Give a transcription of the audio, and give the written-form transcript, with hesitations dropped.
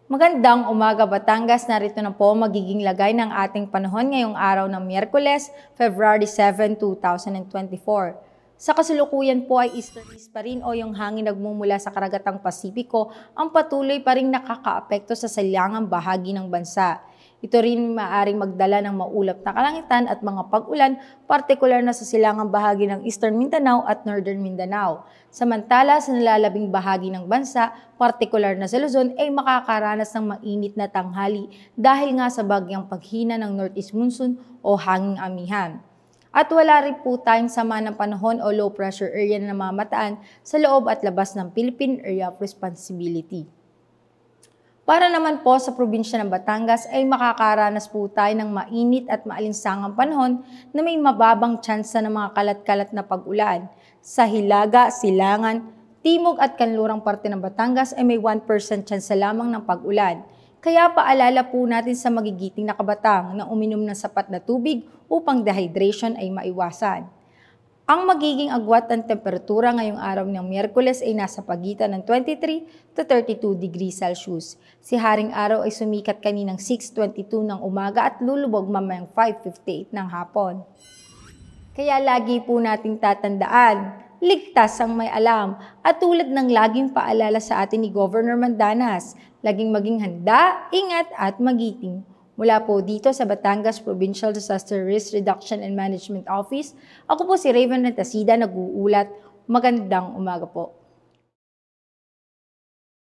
Magandang umaga Batangas, narito na po magiging lagay ng ating panahon ngayong araw ng Miyerkules, February 7, 2024. Sa kasalukuyan po ay easterlies pa rin o yung hangin nagmumula sa karagatang Pasipiko ang patuloy pa rin nakakaapekto sa silangang bahagi ng bansa. Ito rin maaaring magdala ng maulap na kalangitan at mga pag-ulan, partikular na sa silangang bahagi ng Eastern Mindanao at Northern Mindanao. Samantala, sa nalalabing bahagi ng bansa, partikular na sa Luzon, ay makakaranas ng mainit na tanghali dahil nga sa bagyang paghina ng Northeast Monsoon o hanging amihan. At wala rin po tayong sama ng panahon o low pressure area na namamataan sa loob at labas ng Philippine Area of Responsibility. Para naman po sa probinsya ng Batangas ay makakaranas po tayo ng mainit at maalinsangang panahon na may mababang tsansa ng mga kalat-kalat na pag-ulan. Sa Hilaga, Silangan, Timog at kanlurang parte ng Batangas ay may 1% tsansa lamang ng pag-ulan. Kaya paalala po natin sa magigiting na kabataan na uminom ng sapat na tubig upang dehydration ay maiwasan. Ang magiging agwat ng temperatura ngayong araw ng Miyerkules ay nasa pagitan ng 23 to 32 degrees Celsius. Si Haring Araw ay sumikat kaninang 6:22 ng umaga at lulubog mamayang 5:58 ng hapon. Kaya lagi po nating tatandaan, ligtas ang may alam at tulad ng laging paalala sa atin ni Governor Mandanas, laging maging handa, ingat at magiting. Mula po dito sa Batangas Provincial Disaster Risk Reduction and Management Office, ako po si Raven Rentasida nag-uulat. Magandang umaga po.